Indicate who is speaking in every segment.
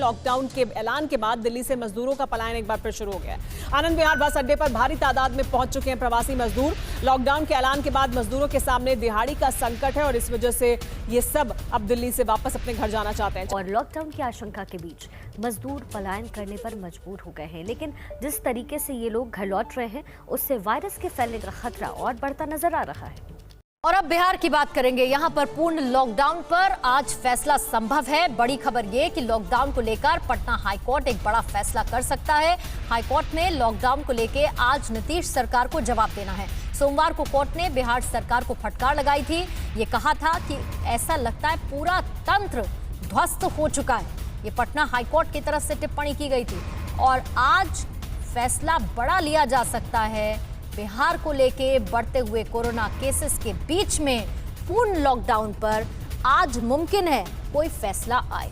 Speaker 1: Lockdown के ऐलान के बाद दिल्ली से मजदूरों का पलायन एक बार फिर शुरू हो गया है। आनंद विहार बस अड्डे पर भारी तादाद में पहुंच चुके हैं प्रवासी मजदूर। लॉकडाउन के ऐलान के बाद मजदूरों के सामने दिहाड़ी का संकट है और इस वजह से ये सब अब दिल्ली से वापस अपने घर जाना चाहते हैं।
Speaker 2: और लॉकडाउन की आशंका के बीच मजदूर पलायन करने पर मजबूर हो गए हैं, लेकिन जिस तरीके से ये लोग घर लौट रहे हैं उससे वायरस के फैलने का खतरा और बढ़ता नजर आ रहा है।
Speaker 3: और अब बिहार की बात करेंगे। यहां पर पूर्ण लॉकडाउन पर आज फैसला संभव है। बड़ी खबर ये कि लॉकडाउन को लेकर पटना हाईकोर्ट एक बड़ा फैसला कर सकता है। हाईकोर्ट ने लॉकडाउन को लेकर आज नीतीश सरकार को जवाब देना है। सोमवार को कोर्ट ने बिहार सरकार को फटकार लगाई थी। ये कहा था कि ऐसा लगता है पूरा तंत्र ध्वस्त हो चुका है। ये पटना हाईकोर्ट की तरफ से टिप्पणी की गई थी और आज फैसला बड़ा लिया जा सकता है। बिहार को लेके बढ़ते हुए कोरोना केसेस के बीच में पूर्ण लॉकडाउन पर आज मुमकिन है कोई फैसला आए।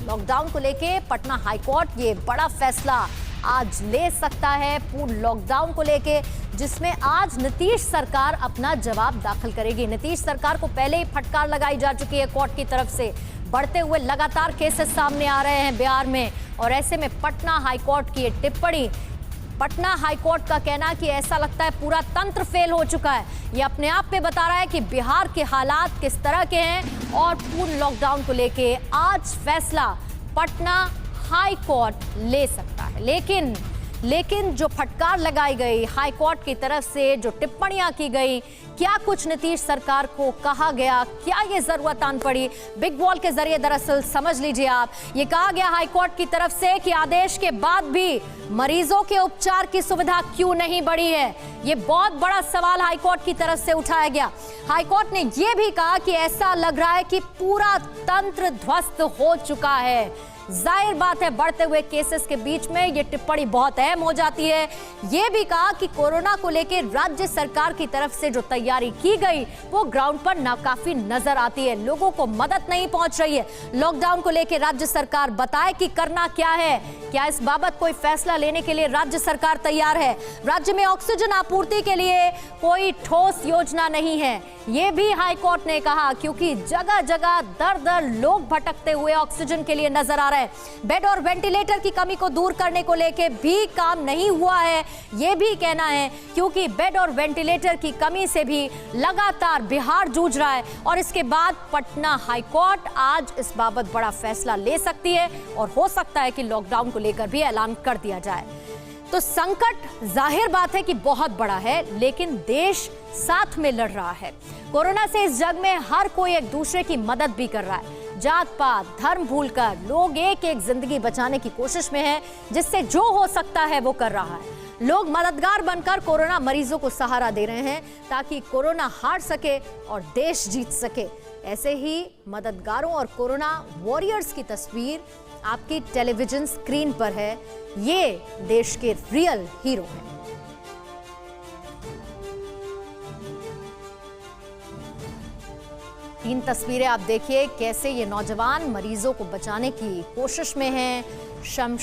Speaker 3: लॉकडाउन को लेके पटना हाईकोर्ट ये बड़ा फैसला आज ले सकता है पूर्ण लॉकडाउन को लेके, जिसमें आज नीतीश सरकार अपना जवाब दाखिल करेगी। नीतीश सरकार को पहले ही फटकार लगाई जा चुकी है कोर्ट की तरफ से। बढ़ते हुए लगातार केसेस सामने आ रहे हैं बिहार में और ऐसे में पटना हाईकोर्ट की ये टिप्पणी, पटना हाईकोर्ट का कहना कि ऐसा लगता है पूरा तंत्र फेल हो चुका है, ये अपने आप में बता रहा है कि बिहार के हालात किस तरह के हैं। और पूर्ण लॉकडाउन को लेके आज फैसला पटना हाईकोर्ट ले सकता है। लेकिन जो फटकार लगाई गई हाईकोर्ट की तरफ से, जो टिप्पणियां की गई, क्या कुछ नीतीश सरकार को कहा गया, क्या ये जरूरत आन पड़ी, बिग वॉल के जरिए दरअसल समझ लीजिए आप। ये कहा गया हाईकोर्ट की तरफ से कि आदेश के बाद भी मरीजों के उपचार की सुविधा क्यों नहीं बढ़ी है। ये बहुत बड़ा सवाल हाईकोर्ट की तरफ से उठाया गया। हाईकोर्ट ने यह भी कहा कि ऐसा लग रहा है कि पूरा तंत्र ध्वस्त हो चुका है। जाहिर बात है बढ़ते हुए केसेस के बीच में ये टिप्पणी बहुत अहम हो जाती है। ये भी कहा कि कोरोना को लेकर राज्य सरकार की तरफ से जो तैयारी की गई वो ग्राउंड पर नाकाफी नजर आती है, लोगों को मदद नहीं पहुंच रही है। लॉकडाउन को लेकर राज्य सरकार बताए कि करना क्या है, क्या इस बाबत कोई फैसला लेने के लिए राज्य सरकार तैयार है। राज्य में ऑक्सीजन आपूर्ति के लिए कोई ठोस योजना नहीं है, ये भी हाईकोर्ट ने कहा, क्योंकि जगह जगह दर दर लोग भटकते हुए ऑक्सीजन के लिए नजर आ रहे हैं। बेड और वेंटिलेटर की कमी को दूर करने को लेके भी काम नहीं हुआ है, ये भी कहना है, क्योंकि बेड और वेंटिलेटर की कमी से भी लगातार बिहार जूझ रहा है। और इसके बाद पटना हाईकोर्ट आज इस बाबत बड़ा फैसला ले सकती है और हो सकता है कि लॉकडाउन को लेकर भी ऐलान कर दिया जाए। तो संकट जाहिर बात है कि बहुत बड़ा है, लेकिन देश साथ में लड़ रहा है। कोरोना से इस जग में हर कोई एक दूसरे की मदद भी कर रहा है। जात पात धर्म भूलकर लोग एक एक जिंदगी बचाने की कोशिश में है, जिससे जो हो सकता है वो कर रहा है। लोग मददगार बनकर कोरोना मरीजों को सहारा दे रहे हैं ताकि कोरोना हार सके और देश जीत सके। ऐसे ही मददगारों और कोरोना वॉरियर्स की तस्वीर आपकी टेलीविजन स्क्रीन पर है। ये देश के रियल हीरो हैं। तीन तस्वीरें आप देखिए कैसे ये नौजवान मरीजों को बचाने की कोशिश में हैं। शमशान